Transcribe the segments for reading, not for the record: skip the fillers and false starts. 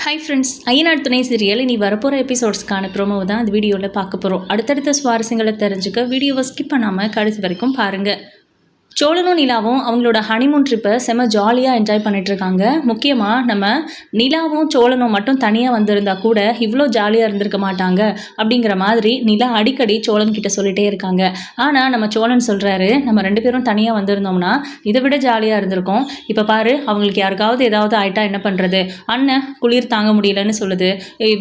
Hi friends, Ayyanar துணை serial இனி வரப்போகிற எபிசோட்ஸ்க்கான ப்ரோமோ தான் அந்த வீடியோவில் பார்க்க போகிறோம். அடுத்தடுத்த சுவாரஸ்யங்களை தெரிஞ்சுக்க வீடியோவை ஸ்கிப் பண்ணாமல் கடைசி வரைக்கும் பாருங்கள். சோழனும் நிலாவும் அவங்களோட ஹனிமூன் ட்ரிப்பை செம்ம ஜாலியாக என்ஜாய் பண்ணிகிட்ருக்காங்க. முக்கியமாக நம்ம நிலாவும் சோழனும் மட்டும் தனியாக வந்திருந்தா கூட இவ்வளோ ஜாலியாக இருந்திருக்க மாட்டாங்க அப்படிங்கிற மாதிரி நிலா அடிக்கடி சோழன் கிட்ட சொல்லிகிட்டே இருக்காங்க. ஆனால் நம்ம சோழன் சொல்கிறாரு, நம்ம 2 பேரும் தனியாக வந்திருந்தோம்னா இதை விட ஜாலியாக இருந்திருக்கோம். இப்போ பாரு, அவங்களுக்கு யாருக்காவது ஏதாவது ஆயிட்டா என்ன பண்ணுறது? அண்ணன் குளிர் தாங்க முடியலன்னு சொல்லுது,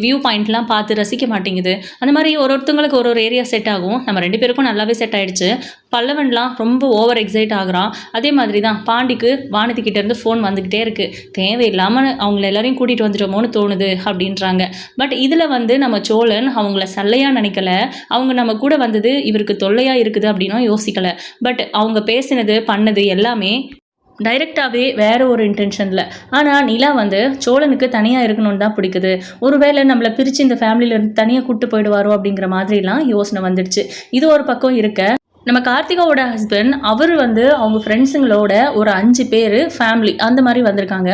வியூ பாயிண்ட்லாம் பார்த்து ரசிக்க மாட்டேங்குது. அந்த மாதிரி ஒருத்தங்களுக்கு ஒரு ஏரியா செட் ஆகும். நம்ம 2 பேருக்கும் நல்லாவே செட் ஆகிடுச்சு. பல்லவன்லாம் ரொம்ப ஓவர் எக்ஸைட் ஆகுறான். அதே மாதிரி தான் பாண்டிக்கு வானதி கிட்டேருந்து ஃபோன் வந்துக்கிட்டே இருக்குது. தேவையில்லாமல் அவங்கள எல்லாரையும் கூட்டிகிட்டு வந்துட்டோமோன்னு தோணுது அப்படின்றாங்க. பட் இதில் நம்ம சோழன் அவங்கள சல்லையாக நினைக்கல. அவங்க நம்ம கூட வந்தது இவருக்கு தொல்லையாக இருக்குது அப்படின்னும் யோசிக்கலை. பட் அவங்க பேசினது பண்ணது எல்லாமே டைரெக்டாகவே வேறு ஒரு இன்டென்ஷனில். ஆனால் நிலா சோழனுக்கு தனியாக இருக்கணும்னு தான் பிடிக்குது. ஒருவேளை நம்மளை பிரித்து இந்த ஃபேமிலியிலேருந்து தனியாக கூப்பிட்டு போயிடுவாரோ அப்படிங்கிற மாதிரிலாம் யோசனை வந்துடுச்சு. இது ஒரு பக்கம் இருக்க, நம்ம கார்த்திகாவோட ஹஸ்பண்ட் அவர் அவங்க ஃப்ரெண்ட்ஸுங்களோட ஒரு 5 பேர் ஃபேமிலி அந்த மாதிரி வந்திருக்காங்க.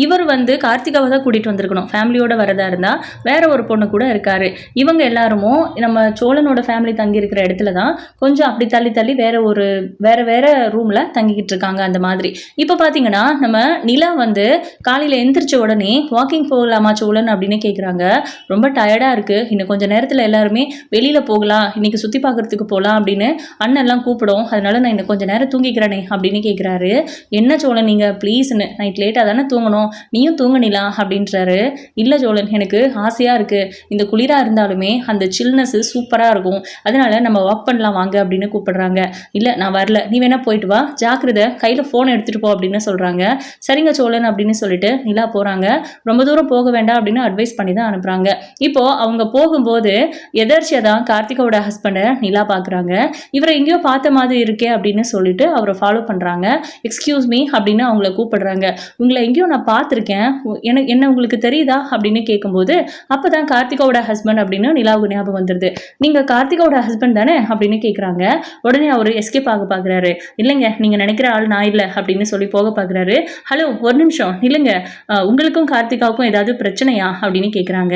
இவர் கார்த்திகாவை தான் கூட்டிகிட்டு வந்திருக்கணும். ஃபேமிலியோட வரதா இருந்தால் வேற ஒரு பொண்ணு கூட இருக்காரு. இவங்க எல்லாருமோ நம்ம சோழனோட ஃபேமிலி தங்கியிருக்கிற இடத்துல தான் கொஞ்சம் அப்படி தள்ளி வேற ரூமில் தங்கிக்கிட்டு இருக்காங்க. அந்த மாதிரி இப்போ பார்த்தீங்கன்னா நம்ம நிலா காலையில் எந்திரிச்ச உடனே வாக்கிங் போகலாமா சோழன் அப்படின்னு கேட்குறாங்க. ரொம்ப டயர்டாக இருக்குது, இன்னும் கொஞ்சம் நேரத்தில் எல்லாருமே வெளியில் போகலாம், இன்னைக்கு சுற்றி பார்க்குறதுக்கு போகலாம் அப்படின்னு எல்லாம் கூப்பிடும். அதனால நான் இன்னும் கொஞ்சம் நேரம் தூங்கிக்கிறேனே அப்படின்னு கேட்குறாரு. என்ன சோழன் நீங்கள் ப்ளீஸ்ன்னு, நைட் லேட்டாக தானே தூங்கணும், நீயும் தூங்கினீங்களா அப்படின்றாரு. இல்லை சோழன், எனக்கு ஆசையாக இருக்குது, இந்த குளிராக இருந்தாலுமே அந்த சில்னஸ் சூப்பராக இருக்கும், அதனால நம்ம வாக் பண்ணலாம் வாங்க அப்படின்னு கூப்பிடுறாங்க. இல்லை நான் வரல, நீ வேணா போயிட்டு வா, ஜாக்கிரதை, கையில் ஃபோன் எடுத்துகிட்டு போ அப்படின்னு சொல்கிறாங்க. சரிங்க சோழன் அப்படின்னு சொல்லிட்டு நிலா போகிறாங்க. ரொம்ப தூரம் போக வேண்டாம் அப்படின்னு அட்வைஸ் பண்ணி தான் அனுப்புகிறாங்க. இப்போது அவங்க போகும்போது எதர்ச்சியாக தான் கார்த்திகாவோட ஹஸ்பண்டை நிலா பார்க்குறாங்க. இவரை எங்கேயோ பார்த்த மாதிரி இருக்கே அப்படின்னு சொல்லிட்டு அவரை ஃபாலோ பண்ணுறாங்க. எக்ஸ்கியூஸ் மீ அப்படின்னு அவங்கள கூப்பிடுறாங்க. உங்களை எங்கேயோ நான் பார்த்துருக்கேன், என்ன உங்களுக்கு தெரியுதா அப்படின்னு கேட்கும்போது அப்போ தான் கார்த்திகாவோட ஹஸ்பண்ட் அப்படின்னு நிலாவுக்கு ஞாபகம் வந்துடுது. நீங்கள் கார்த்திகாவோட ஹஸ்பண்ட் தானே அப்படின்னு கேட்குறாங்க. உடனே அவர் எஸ்கேப் ஆக பார்க்குறாரு. இல்லைங்க, நீங்கள் நினைக்கிற ஆள் நான் இல்லை அப்படின்னு சொல்லி போக பார்க்குறாரு. ஹலோ ஒரு நிமிஷம் இல்லைங்க, உங்களுக்கும் கார்த்திகாவுக்கும் ஏதாவது பிரச்சனையா அப்படின்னு கேட்குறாங்க.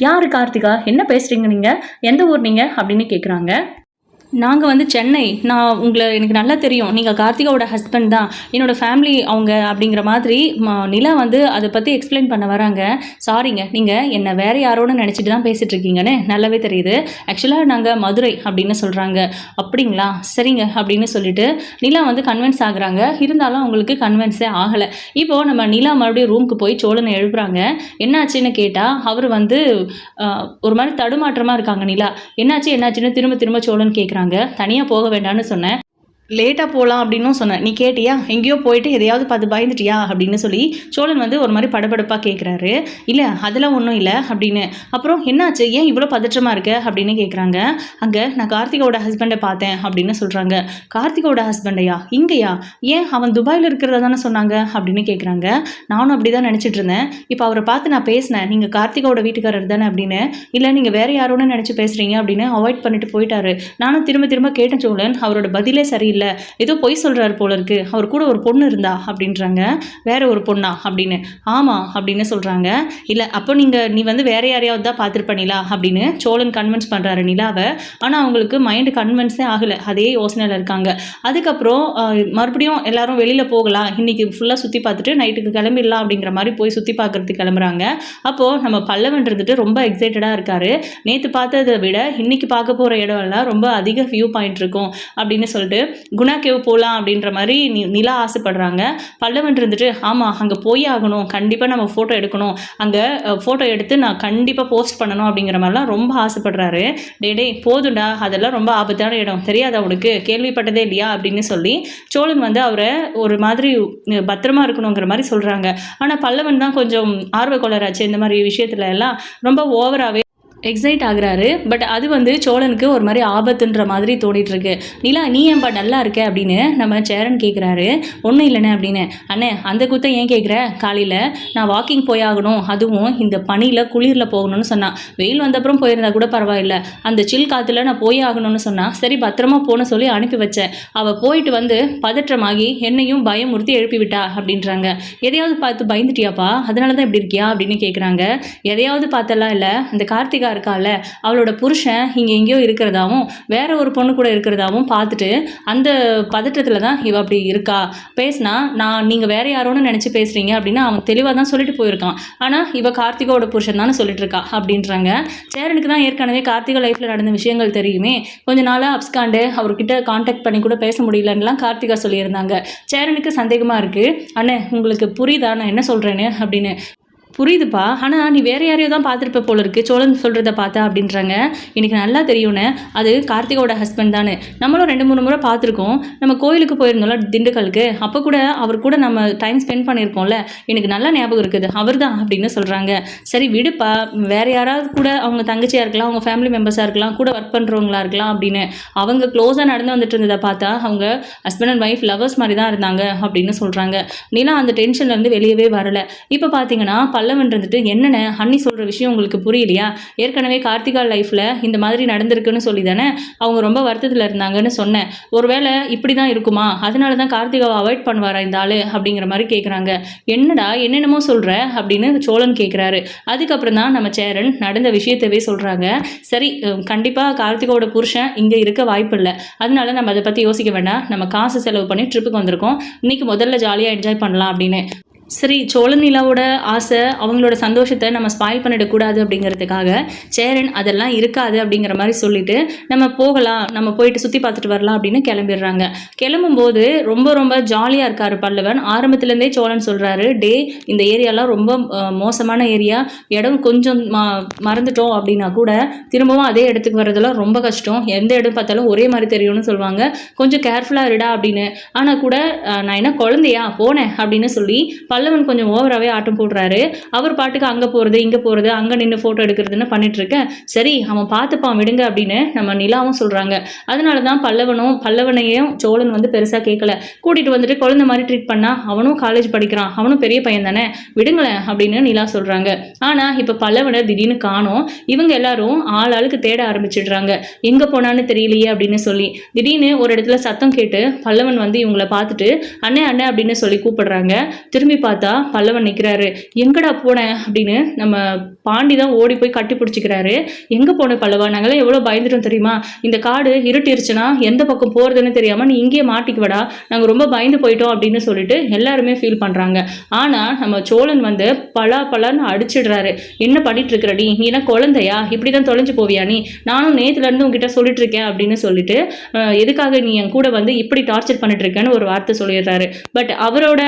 யார் கார்த்திகா, என்ன பேசுகிறீங்க, நீங்கள் எந்த ஊர் நீங்கள் அப்படின்னு கேட்குறாங்க. நாங்கள் சென்னை, எனக்கு நல்லா தெரியும், நீங்கள் கார்த்திகாவோட ஹஸ்பண்ட் தான், என்னோடய ஃபேமிலி அவங்க அப்படிங்கிற மாதிரி நிலா அதை பற்றி எக்ஸ்பிளைன் பண்ண வராங்க. சாரிங்க, நீங்கள் என்னை வேறு யாரோட நினச்சிட்டு தான் பேசிகிட்டு இருக்கீங்கன்னு நல்லாவே தெரியுது. ஆக்சுவலாக நாங்கள் மதுரை அப்படின்னு சொல்கிறாங்க. அப்படிங்களா, சரிங்க அப்படின்னு சொல்லிட்டு நிலா கன்வின்ஸ் ஆகுறாங்க. இருந்தாலும் அவங்களுக்கு கன்வின்ஸே ஆகலை. இப்போது நம்ம நிலா மறுபடியும் ரூமுக்கு போய் சோழனை எழுப்புறாங்க. என்னாச்சுன்னு கேட்டால் அவர் ஒரு மாதிரி தடுமாற்றமாக இருக்காங்க. நிலா என்னாச்சுன்னு திரும்ப சோழன் கேட்குறாங்க. தனியாக போக வேண்டாம்னு சொன்னேன், லேட்டாக போகலாம் அப்படின்னும் சொன்னேன், நீ கேட்டியா, எங்கேயோ போயிட்டு எதையாவது பார்த்து பயந்துட்டியா அப்படின்னு சொல்லி சோழன் ஒரு மாதிரி படபடப்பாக கேட்குறாரு. இல்லை அதெல்லாம் ஒன்றும் இல்லை அப்படின்னு. அப்புறம் என்னாச்சு, ஏன் இவ்வளோ பதற்றமாக இருக்க அப்படின்னு கேட்குறாங்க. அங்கே நான் கார்த்திகாவோட ஹஸ்பண்டை பார்த்தேன் அப்படின்னு சொல்கிறாங்க. கார்த்திகாவோட ஹஸ்பண்டையா, இங்கேயா, ஏன் அவன் துபாயில் இருக்கிறதா தானே சொன்னாங்க அப்படின்னு கேட்குறாங்க. நானும் அப்படி தான் நினச்சிட்டு இருந்தேன். இப்போ அவரை பார்த்து நான் பேசினேன், நீங்கள் கார்த்திகாவோட வீட்டுக்காரர் தானே அப்படின்னு. இல்லை நீங்கள் வேறு யாரோன்னு நினச்சி பேசுகிறீங்க அப்படின்னு அவாய்ட் பண்ணிட்டு போயிட்டாரு. நானும் திரும்ப கேட்டேன் சோழன், அவரோட பதிலே சரியில்லை, ஏதோ பொய் சொல்றாரு போல இருக்கு, அவர் கூட ஒரு பொண்ணு இருந்தா அப்படின்றாங்க. வேற ஒரு பொண்ணா அப்படின்னு. ஆமா அப்படின்னு சொல்றாங்க. இல்ல அப்போ நீ வேற யாரையாவது தான் பார்த்துருப்பீங்களா அப்படின்னு சோழன் கன்வின்ஸ் பண்றாரு நிலாவை. ஆனா அவங்களுக்கு மைண்ட் கன்வின்ஸே ஆகல, அதே யோசனையில இருக்காங்க. அதுக்கப்புறம் மறுபடியும் எல்லாரும் வெளியில போகலாம், இன்னைக்கு ஃபுல்லா சுத்தி பார்த்துட்டு நைட்டுக்கு கிளம்பிடலாம் அப்படிங்கிற மாதிரி போய் சுத்தி பார்க்கறதுக்கு கிளம்புறாங்க. அப்போ நம்ம பல்லவன் ரொம்ப எக்ஸைட்டடா இருக்காரு. நேற்று பார்த்ததை விட இன்னைக்கு பார்க்க போற இடம் எல்லாம் ரொம்ப அதிக வியூ பாயிண்ட் இருக்கும் அப்படின்னு சொல்லிட்டு குணா கேவ் போகலாம் அப்படின்ற மாதிரி நிலா ஆசைப்படுறாங்க. பல்லவன் ஆமாம் அங்கே போய் ஆகணும், கண்டிப்பாக நம்ம ஃபோட்டோ எடுக்கணும், அங்கே ஃபோட்டோ எடுத்து நான் கண்டிப்பாக போஸ்ட் பண்ணணும் அப்படிங்கிற மாதிரிலாம் ரொம்ப ஆசைப்படுறாரு. டே போதுண்டா, அதெல்லாம் ரொம்ப ஆபத்தான இடம், தெரியாத அவனுக்கு, கேள்விப்பட்டதே இல்லையா அப்படின்னு சொல்லி சோழன் அவரை ஒரு மாதிரி பத்திரமா இருக்கணுங்கிற மாதிரி சொல்கிறாங்க. ஆனால் பல்லவன் தான் கொஞ்சம் ஆர்வ கொள்ளராச்சு இந்த மாதிரி விஷயத்துல எல்லாம், ரொம்ப ஓவராகவே எக்ஸைட் ஆகுறாரு. பட் அது வந்து சோழனுக்கு ஒரு மாதிரி ஆபத்துன்ற மாதிரி தோணிட்டு இருக்கு. நிலா நீ ஏன்பா நல்லா இருக்க அப்படின்னு நம்ம சேரன் கேட்குறாரு. ஒன்றும் இல்லைண்ணே அப்படின்னு. அண்ணே அந்த குத்தை ஏன் கேட்குற? காலையில் நான் வாக்கிங் போயாகணும், அதுவும் இந்த பனியில் குளிரில் போகணும்னு சொன்னான். வெயில் வந்தப்புறம் போயிருந்தா கூட பரவாயில்ல, அந்த சில் காற்றுல நான் போய் ஆகணும்னு சொன்னான். சரி பத்திரமா போன சொல்லி அனுப்பி வச்சேன். அவள் போயிட்டு வந்து பதற்றமாகி என்னையும் பயமுறுத்தி எழுப்பி விட்டா அப்படின்றாங்க. எதையாவது பார்த்து பயந்துட்டியாப்பா, அதனால தான் இப்படி இருக்கியா அப்படின்னு கேட்குறாங்க. எதையாவது பார்த்தெல்லாம் இல்லை, அந்த கார்த்திகா இருக்கால அவளோட புருஷன் இங்கே எங்கேயோ இருக்கிறதாவும் வேற ஒரு பொண்ணு கூட இருக்கிறதாவும் பார்த்துட்டு அந்த பதற்றத்தில் தான் இவ அப்படி இருக்கா. பேசினா நீங்கள் வேற யாரோன்னு நினச்சி பேசுகிறீங்க அப்படின்னு அவன் தெளிவாக தான் சொல்லிட்டு போயிருக்கான். ஆனால் இவ கார்த்திகாவோட புருஷன் தானே சொல்லிட்டு இருக்கா அப்படின்றாங்க. சேரனுக்கு தான் ஏற்கனவே கார்த்திகா லைஃப்பில் நடந்த விஷயங்கள் தெரியுமே. கொஞ்ச நாளாக அப்ஸ்காண்டு அவர்கிட்ட கான்டாக்ட் பண்ணி கூட பேச முடியலன்னுலாம் கார்த்திகா சொல்லியிருந்தாங்க. சேரனுக்கு சந்தேகமாக இருக்குது. அண்ணே உங்களுக்கு புரியுதா நான் என்ன சொல்கிறேன்னு அப்படின்னு. புரியுதுப்பா, ஆனால் நீ வேறு யாரையோ தான் பார்த்துருப்ப போல இருக்குது சோழன் சொல்கிறத பார்த்தா அப்படின்றாங்க. எனக்கு நல்லா தெரியும்னு, அது கார்த்திகோட ஹஸ்பண்ட் தானே. நம்மளும் 2-3 முறை பார்த்துருக்கோம். நம்ம கோயிலுக்கு போயிருந்தோம்ல திண்டுக்கலுக்கு, அப்போ கூட அவர் கூட நம்ம டைம் ஸ்பெண்ட் பண்ணியிருக்கோம்ல, எனக்கு நல்லா ஞாபகம் இருக்குது, அவர் தான் அப்படின்னு சொல்கிறாங்க. சரி விடுப்பா, வேறு யாராவது கூட அவங்க தங்கச்சியாக இருக்கலாம், அவங்க ஃபேமிலி மெம்பர்ஸாக இருக்கலாம், கூட ஒர்க் பண்ணுறவங்களா இருக்கலாம் அப்படின்னு அவங்க க்ளோஸாக நடந்து வந்துட்டு இருந்ததை பார்த்தா அவங்க ஹஸ்பண்ட் அண்ட் ஒய்ஃப் லவர்ஸ் மாதிரி தான் இருந்தாங்க அப்படின்னு சொல்கிறாங்க. நீலாம் அந்த டென்ஷன்லேருந்து வெளியவே வரலை. இப்போ பார்த்தீங்கன்னா பல்லவன் இருந்துட்டு என்னென்ன அண்ணி சொல்கிற விஷயம் உங்களுக்கு புரியலையா? ஏற்கனவே கார்த்திகா லைஃப்பில் இந்த மாதிரி நடந்திருக்குன்னு சொல்லி தானே அவங்க ரொம்ப வருத்தத்தில் இருந்தாங்கன்னு சொன்னேன். ஒருவேளை இப்படி தான் இருக்குமா, அதனால தான் கார்த்திகாவை அவாய்ட் பண்ணுவாரா இந்த ஆள் அப்படிங்கிற மாதிரி கேட்குறாங்க. என்னடா என்னென்னமோ சொல்கிற அப்படின்னு சோழன் கேட்குறாரு. அதுக்கப்புறம் தான் நம்ம சேரன் நடந்த விஷயத்தவே சொல்கிறாங்க. சரி கண்டிப்பாக கார்த்திகாவோட புருஷன் இங்கே இருக்க வாய்ப்பு இல்லை, அதனால நம்ம அதை பற்றி யோசிக்க வேண்டாம், நம்ம காசு செலவு பண்ணி ட்ரிப்புக்கு வந்திருக்கோம், இன்னைக்கு முதல்ல ஜாலியாக என்ஜாய் பண்ணலாம் அப்படின்னு. சரி சோழன் நிலாவோட ஆசை, அவங்களோட சந்தோஷத்தை நம்ம ஸ்பாயில் பண்ணிடக்கூடாது அப்படிங்கிறதுக்காக சேரன் அதெல்லாம் இருக்காது அப்படிங்கிற மாதிரி சொல்லிட்டு நம்ம போகலாம், நம்ம போயிட்டு சுற்றி பார்த்துட்டு வரலாம் அப்படின்னு கிளம்பிடுறாங்க. கிளம்பும்போது ரொம்ப ரொம்ப ஜாலியாக இருக்கார் பல்லவன். ஆரம்பத்துலேருந்தே சோழன் சொல்கிறாரு, டே இந்த ஏரியாலாம் ரொம்ப மோசமான ஏரியா, இடம் கொஞ்சம் மறந்துட்டோம் அப்படின்னா கூட திரும்பவும் அதே இடத்துக்கு வர்றதெல்லாம் ரொம்ப கஷ்டம், எந்த இடம் பார்த்தாலும் ஒரே மாதிரி தெரியும்னு சொல்லுவாங்க, கொஞ்சம் கேர்ஃபுல்லாக இருடா அப்படின்னு. ஆனால் கூட நான் என்ன குழந்தையா போனேன் அப்படின்னு சொல்லி பல்லவன் கொஞ்சம் ஓவராகவே ஆட்டம் போடுறாரு. அவர் பாட்டுக்கு அங்கே போகிறது இங்கே போகிறது, அங்கே நின்று ஃபோட்டோ எடுக்கிறதுன்னு பண்ணிட்டு இருக்கேன். சரி அவன் பார்த்துப்பான் விடுங்க அப்படின்னு நம்ம நிலாவும் சொல்கிறாங்க. அதனால தான் பல்லவனையும் சோழன் வந்து பெருசாக கேட்கல, கூட்டிகிட்டு வந்துட்டு குழந்தை மாதிரி ட்ரீட் பண்ணா, அவனும் காலேஜ் படிக்கிறான், அவனும் பெரிய பையன் தானே, விடுங்களேன் அப்படின்னு நிலா சொல்கிறாங்க. ஆனால் இப்போ பல்லவனை திடீர்னு காணோம். இவங்க எல்லாரும் ஆளுக்கு தேட ஆரம்பிச்சிடுறாங்க, எங்கே போனான்னு தெரியலையே அப்படின்னு சொல்லி. திடீர்னு ஒரு இடத்துல சத்தம் கேட்டு பல்லவன் வந்து இவங்கள பார்த்துட்டு அண்ணே அண்ணே அப்படின்னு சொல்லி கூப்பிடுறாங்க. திரும்பி பார்த்தா பல்லவன் நிற்கிறாரு. எங்கடா போனேன் அப்படின்னு நம்ம பாண்டி தான் ஓடி போய் கட்டி பிடிச்சிக்கிறாரு. எங்கே போன பல்லவா, நாங்களாம் எவ்வளோ பயந்துட்டோம் தெரியுமா, இந்த காடு இருட்டிருச்சுன்னா எந்த பக்கம் போகிறதுன்னு தெரியாமல் நீ இங்கேயே மாட்டிக்குவடா, நாங்கள் ரொம்ப பயந்து போயிட்டோம் அப்படின்னு சொல்லிட்டு எல்லாருமே ஃபீல் பண்ணுறாங்க. ஆனால் நம்ம சோழன் வந்து பலான்னு அடிச்சிடுறாரு. என்ன பண்ணிட்டு இருக்கிறடி, நீ என்ன குழந்தையா, இப்படி தான் தொலைஞ்சு போவியா நீ, நானும் நேற்றுலேருந்து உங்ககிட்ட சொல்லிட்டு இருக்கேன் அப்படின்னு சொல்லிட்டு எதுக்காக நீ என் கூட வந்து இப்படி டார்ச்சர் பண்ணிட்டு இருக்கேன்னு ஒரு வார்த்தை சொல்லிடுறாரு. பட் அவரோட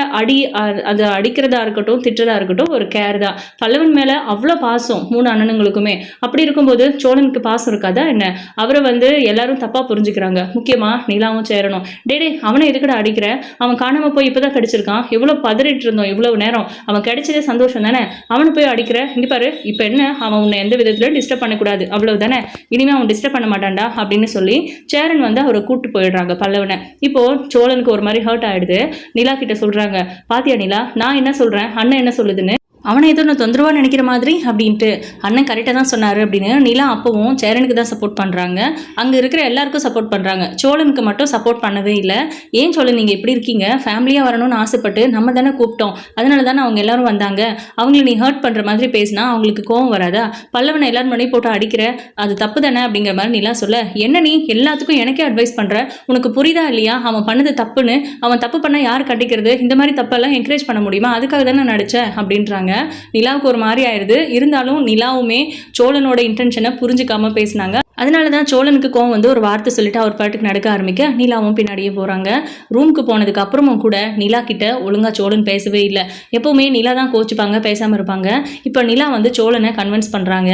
அது அடிக்கிறதா இருக்கட்டும் திட்டுறதா இருக்கட்டும் ஒரு கேர் தான். பல்லவன் மேலே அவ்வளோ பாசம் 3 அண்ணனுங்களுக்குமே. அப்படி இருக்கும்போது சோழனுக்கு பாசம் இருக்காதா என்ன? அவரை வந்து எல்லாரும் தப்பாக புரிஞ்சுக்கிறாங்க, முக்கியமாக நிலாவும் சேரணும். டே அவனை எதுக்கட அடிக்கிற, அவன் காணாமல் போய் இப்போ தான் கிடைச்சிருக்கான், எவ்வளோ பதறிட்டு இருந்தோம் இவ்வளவு நேரம், அவன் கிடைச்சதே சந்தோஷம் தானே, அவனை போய் அடிக்கிற, இங்கே பாரு இப்போ என்ன, அவன் உன்னை எந்த விதத்தில் டிஸ்டர்ப் பண்ணக்கூடாது அவ்வளவு தானே, இனிமேல் அவன் டிஸ்டர்ப் பண்ண மாட்டான்டா அப்படின்னு சொல்லி சேரன் வந்து அவரை கூப்பிட்டு போயிடுறாங்க பல்லவனை. இப்போது சோழனுக்கு ஒரு மாதிரி ஹர்ட் ஆகிடுது. நிலா கிட்ட சொல்கிறாங்க, பாத்தியா நிலா நான் என்ன சொல்கிறேன், அண்ணன் என்ன சொல்லுதுன்னு, அவனை ஏதோ நான் தொந்தரவாக நினைக்கிற மாதிரி அப்படின்ட்டு. அண்ணன் கரெக்டாக தான் சொன்னார் அப்படின்னு நிலா அப்பவும் சேரனுக்கு தான் சப்போர்ட் பண்ணுறாங்க. அங்கே இருக்கிற எல்லாருக்கும் சப்போர்ட் பண்ணுறாங்க, சோழனுக்கு மட்டும் சப்போர்ட் பண்ணவே இல்லை. ஏன் சோழன் நீங்கள் எப்படி இருக்கீங்க, ஃபேமிலியாக வரணும்னு ஆசைப்பட்டு நம்ம தானே கூப்பிட்டோம், அதனால தானே அவங்க எல்லாரும் வந்தாங்க, அவங்கள நீ ஹர்ட் பண்ணுற மாதிரி பேசினா அவங்களுக்கு கோவம் வராதா, பல்லவனை எல்லாரும் மணி போட்டு அடிக்கிற, அது தப்பு தானே அப்படிங்கிற மாதிரி நிலா சொல்ல, என்ன நீ எல்லாத்துக்கும் எனக்கே அட்வைஸ் பண்ணுற, உனக்கு புரியுதா இல்லையா, அவன் பண்ணது தப்புன்னு, அவன் தப்பு பண்ணால் யார் கண்டிக்கிறது, இந்த மாதிரி தப்பெல்லாம் என்கரேஜ் பண்ண முடியுமா, அதுக்காக தானே நடித்தேன் அப்படின்றாங்க. நிலாவுக்கு ஒரு மாதிரி ஆயிடுது. இருந்தாலும் நிலாவுமே சோழனோட இன்டென்ஷனை புரிஞ்சுக்காம பேசினாங்க. அதனால தான் சோழனுக்கு கோவம் வந்து ஒரு வார்த்தை சொல்லிட்டு அவர் பாட்டுக்கு நடக்க ஆரம்பிக்க நிலாவும் பின்னாடியே போகிறாங்க. ரூமுக்கு போனதுக்கு அப்புறமும் கூட நிலா கிட்ட ஒழுங்காக சோழன் பேசவே இல்லை. எப்போவுமே நிலா தான் கோச்சிப்பாங்க, பேசாமல் இருப்பாங்க. இப்போ நிலா வந்து சோழனை கன்வின்ஸ் பண்ணுறாங்க.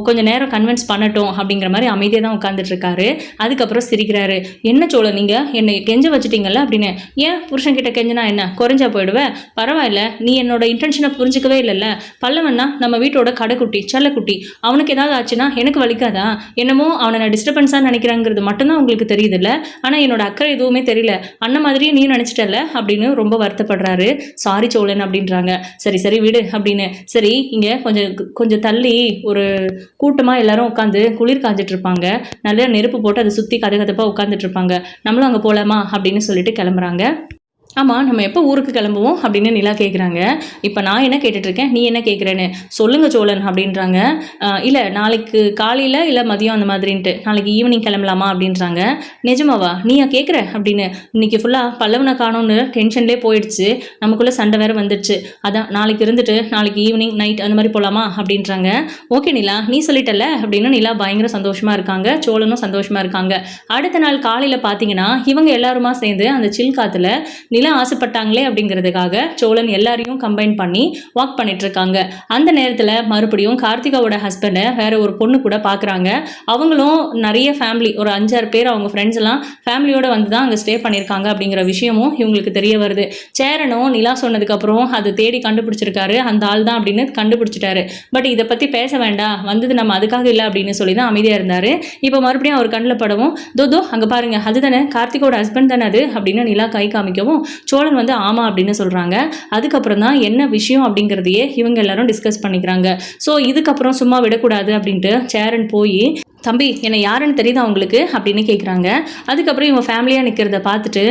கொஞ்சம் நேரம் கன்வின்ஸ் பண்ணட்டும் அப்படிங்கிற மாதிரி அமைதியாக தான் உட்காந்துட்டு இருக்காரு. அதுக்கப்புறம் சிரிக்கிறாரு. என்ன சோழன் நீங்கள் என்னை கெஞ்ச வச்சுட்டீங்கல்ல அப்படின்னு. ஏன் புருஷன் கிட்ட கெஞ்சனா என்ன குறைஞ்சா போயிடுவேன்? பரவாயில்ல, நீ என்னோட இன்டென்ஷனை புரிஞ்சிக்கவே இல்லைல்ல. பல்லவன்னா நம்ம வீட்டோட கடைக்குட்டி, செல்லக்குட்டி. அவனுக்கு ஏதாவது ஆச்சுன்னா எனக்கு வலிக்காதா? என்னமோ அவனை நான் டிஸ்டர்பன்ஸாக நினைக்கிறாங்கிறது மட்டும்தான் உங்களுக்கு தெரியுதுல்ல. ஆனால் என்னோட அக்கறை எதுவுமே தெரியல. அண்ணன் மாதிரியே நீ நினச்சிட்டல அப்படின்னு ரொம்ப வருத்தப்படுறாரு. சாரி சோழன் அப்படின்றாங்க. சரி சரி விடு அப்படின்னு. சரி இங்கே கொஞ்சம் தள்ளி ஒரு கூட்டமாக எல்லாரும் உட்காந்து குளிர் காஞ்சிட்டு இருப்பாங்க. நல்ல நெருப்பு போட்டு அதை சுற்றி கதகதப்பாக உட்காந்துட்டு இருப்பாங்க. நம்மளும் அங்கே போகலாமா அப்படின்னு சொல்லிட்டு கிளம்புறாங்க. ஆமாம், நம்ம எப்போ ஊருக்கு கிளம்புவோம் அப்படின்னு நிலா கேட்குறாங்க. இப்போ நான் என்ன கேட்டுட்ருக்கேன், நீ என்ன கேட்குறேன்னு சொல்லுங்க சோழன் அப்படின்றாங்க. இல்லை நாளைக்கு காலையில் இல்லை மதியம் அந்த மாதிரின்ட்டு நாளைக்கு ஈவினிங் கிளம்பலாமா அப்படின்றாங்க. நிஜமாவா நீயா கேட்குற அப்படின்னு. இன்றைக்கி ஃபுல்லாக பல்லவனை காணோன்னு டென்ஷன்லேயே போயிடுச்சு. நமக்குள்ளே சண்டை வேறு வந்துடுச்சு. அதான் நாளைக்கு இருந்துட்டு நாளைக்கு ஈவினிங் நைட் அந்த மாதிரி போகலாமா அப்படின்றாங்க. ஓகே நிலா, நீ சொல்லிட்டல அப்படின்னு நிலா பயங்கர சந்தோஷமாக இருக்காங்க. சோழனும் சந்தோஷமாக இருக்காங்க. அடுத்த நாள் காலையில் பார்த்தீங்கன்னா இவங்க எல்லாருமா சேர்ந்து அந்த சில் காற்றுல நிலா ஆசைப்பட்டாங்களே அப்படிங்கிறதுக்காக சோழன் எல்லாரையும் கம்பைன் பண்ணி வாக் பண்ணிட்டு இருக்காங்க. அந்த நேரத்தில் மறுபடியும் கார்த்திகாவோட ஹஸ்பண்டை வேற ஒரு பொண்ணு கூட பார்க்குறாங்க. அவங்களும் நிறைய ஃபேமிலி, ஒரு 5-6 பேர் அவங்க ஃப்ரெண்ட்ஸ் எல்லாம் ஃபேமிலியோட வந்து தான் அங்கே ஸ்டே பண்ணியிருக்காங்க அப்படிங்கிற விஷயமும் இவங்களுக்கு தெரிய வருது. சேரனும் நிலா சொன்னதுக்கப்புறம் அதை தேடி கண்டுபிடிச்சிருக்காரு. அந்த ஆள் தான் அப்படின்னு கண்டுபிடிச்சிட்டாரு. பட் இதை பற்றி பேச வேண்டாம், வந்தது நம்ம அதுக்காக இல்லை அப்படின்னு சொல்லி தான் அமைதியாக இருந்தார். இப்போ மறுபடியும் அவர் கண்ணில் படவும் தோ அங்கே பாருங்க அதுதானே கார்த்திகோட ஹஸ்பண்ட் தானே அது அப்படின்னு நிலா கை காமிக்கவும் சோழன் வந்து ஆமா அப்படின்னு சொல்றாங்க. அதுக்கப்புறம் தான் என்ன விஷயம் அப்படிங்கிறதையே இவங்க எல்லாரும் டிஸ்கஸ் பண்ணிக்கிறாங்க. ஸோ இதுக்கப்புறம் சும்மா விடக்கூடாது அப்படின்ட்டு சேரன் போய் தம்பி என்னை யாருன்னு தெரியுதா உங்களுக்கு அப்படின்னு கேட்குறாங்க. அதுக்கப்புறம் இவங்க ஃபேமிலியாக நிற்கிறத பார்த்துட்டு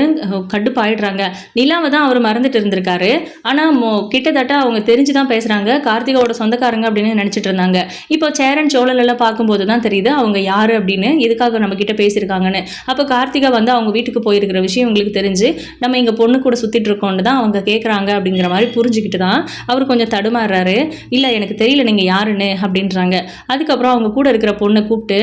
கடுப்பாயிடுறாங்க. நிலாவை தான் அவர் மறந்துட்டு இருந்திருக்காரு. ஆனால் கிட்டத்தட்ட அவங்க தெரிஞ்சு தான் பேசுகிறாங்க. கார்த்திகாவோட சொந்தக்காரங்க அப்படின்னு நினச்சிட்டு இருந்தாங்க. இப்போ சேரன் சோழலெல்லாம் பார்க்கும்போது தான் தெரியுது அவங்க யார் அப்படின்னு, எதுக்காக நம்ம கிட்ட பேசியிருக்காங்கன்னு. அப்போ கார்த்திகா வந்து அவங்க வீட்டுக்கு போயிருக்கிற விஷயம் உங்களுக்கு தெரிஞ்சு நம்ம இங்கே பொண்ணு கூட சுற்றிட்டு இருக்கோன்னு தான் அவங்க கேட்குறாங்க அப்படிங்கிற மாதிரி புரிஞ்சுக்கிட்டு தான் அவர் கொஞ்சம் தடுமாறுறாரு. இல்லை எனக்கு தெரியல நீங்கள் யாருன்னு அப்படின்றாங்க. அதுக்கப்புறம் அவங்க கூட இருக்கிற பொண்ணை கூப்பிட்டு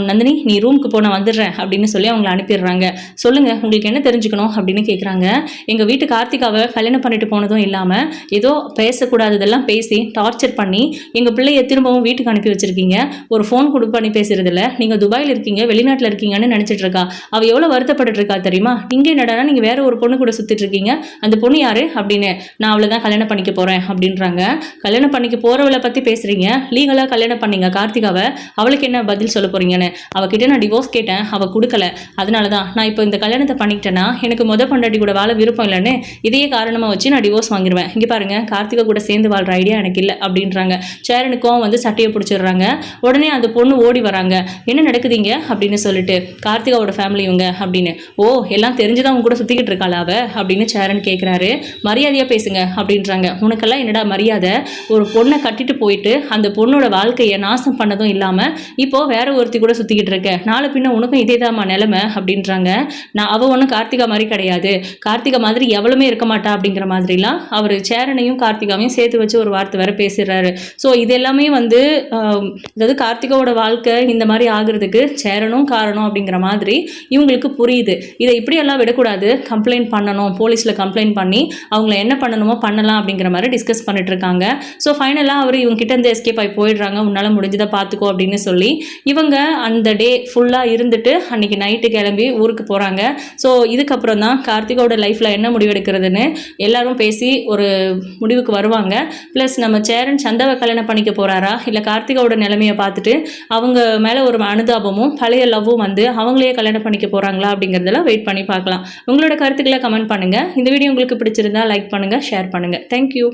நந்தினி நீ ரூமுக்கு போன வந்துடுறேன் அப்படின்னு சொல்லி அவங்களை அனுப்பிடுறாங்க. சொல்லுங்க உங்களுக்கு என்ன தெரிஞ்சுக்கணும் அப்படின்னு கேட்குறாங்க. எங்கள் வீட்டு கார்த்திகாவை கல்யாணம் பண்ணிட்டு போனதும் இல்லாமல் ஏதோ பேசக்கூடாததெல்லாம் பேசி டார்ச்சர் பண்ணி எங்கள் பிள்ளையை திரும்பவும் வீட்டுக்கு அனுப்பி வச்சிருக்கீங்க. ஒரு ஃபோன் கொடுப்பு பண்ணி பேசுறதில்ல. நீங்கள் துபாயில் இருக்கீங்க, வெளிநாட்டில் இருக்கீங்கன்னு நினச்சிட்டு இருக்கா. அவள் எவ்வளோ வருத்தப்பட்டு இருக்கா தெரியுமா? இங்கே நடனா நீங்கள் வேற ஒரு பொண்ணு கூட சுற்றிட்டு இருக்கீங்க. அந்த பொண்ணு யாரு அப்படின்னு. நான் அவளை தான் கல்யாணம் பண்ணிக்க போகிறேன் அப்படின்றாங்க. கல்யாணம் பண்ணிக்க போகிறவளை பற்றி பேசுகிறீங்க. லீகலாக கல்யாணம் பண்ணீங்க கார்த்திகாவை, அவளுக்கு என்ன பதில் சொல்ல போறீங்கன்னு. அவகிட்ட நான் டிவோர்ஸ் கேட்டேன், அவ கொடுக்கல. அதனால தான் நான் இப்போ இந்த கல்யாணத்தை பண்ணிக்கிட்டேன்னா எனக்கு பொண்டாட்டி கூட வாழ விருப்பம் இல்லைன்னு இதையே காரணமாக வச்சு நான் டிவோர்ஸ் வாங்கிடுவேன். இங்கே பாருங்க கார்த்திகா கூட சேர்ந்து வாழ்ற ஐடியா எனக்கு இல்லை அப்படின்றாங்க. சேரனுக்கும் வந்து சட்டையை பிடிச்சிடுறாங்க. உடனே அந்த பொண்ணு ஓடி வராங்க. என்ன நடக்குதுங்க அப்படின்னு சொல்லிட்டு. கார்த்திகாவோட ஃபேமிலி இவங்க அப்படின்னு. ஓ எல்லாம் தெரிஞ்சுதான் அவங்க கூட சுற்றிக்கிட்டு இருக்காளா அவ அப்படின்னு சேரன் கேட்குறாரு. மரியாதையாக பேசுங்க அப்படின்றாங்க. உனக்கெல்லாம் என்னடா மரியாதை? ஒரு பொண்ணை கட்டிட்டு போயிட்டு அந்த பொண்ணோட வாழ்க்கையை நாசம் பண்ணதும் இல்லாமல் இப்போ வேற ஒருத்தி கூட சுற்றிக்கிட்டு இருக்க. நாளை பின்ன உனக்கும் இதேதாம்மா நிலைமை அப்படின்றாங்க. அவள் ஒன்றும் கார்த்திகா மாதிரி கிடையாது, கார்த்திகா மாதிரி எவ்வளவுமே இருக்க மாட்டா அப்படிங்கிற மாதிரிலாம் அவர் சேரனையும் கார்த்திகாவையும் சேர்த்து வச்சு ஒரு வார்த்தை வேற பேசுகிறாரு. ஸோ இது எல்லாமே வந்து அதாவது கார்த்திகாவோட வாழ்க்கை இந்த மாதிரி ஆகுறதுக்கு சேரனும் காரணம் அப்படிங்கிற மாதிரி இவங்களுக்கு புரியுது. இதை இப்படியெல்லாம் விடக்கூடாது, கம்ப்ளைண்ட் பண்ணணும், போலீஸில் கம்ப்ளைண்ட் பண்ணி அவங்கள என்ன பண்ணணுமோ பண்ணலாம் அப்படிங்கிற மாதிரி டிஸ்கஸ் பண்ணிட்டு இருக்காங்க. ஸோ ஃபைனலாக அவர் இவங்க கிட்ட இருந்து எஸ்கேப் ஆகி போயிடுறாங்க. உன்னால் முடிஞ்சதை பார்த்துக்கோ அப்படின்னு சொல்லி இவங்க அந்த டே ஃபுல்லாக இருந்துட்டு அன்றைக்கி நைட்டு கிளம்பி ஊருக்கு போகிறாங்க. ஸோ இதுக்கப்புறம் தான் கார்த்திகாவோட லைஃப்பில் என்ன முடிவெடுக்கிறதுன்னு எல்லாரும் பேசி ஒரு முடிவுக்கு வருவாங்க. ப்ளஸ் நம்ம சேரன் சந்தாவை கல்யாணம் பண்ணிக்க போகிறாரா இல்லை கார்த்திகாவோட நிலைமையை பார்த்துட்டு அவங்க மேலே ஒரு அனுதாபமும் பழைய லவ்வும் வந்து அவங்களே கல்யாணம் பண்ணிக்க போகிறாங்களா அப்படிங்கிறதெல்லாம் வெயிட் பண்ணி பார்க்கலாம். உங்களோட கருத்துக்களை கமெண்ட் பண்ணுங்கள். இந்த வீடியோ உங்களுக்கு பிடிச்சிருந்தா லைக் பண்ணுங்கள், ஷேர் பண்ணுங்கள். தேங்க்யூ.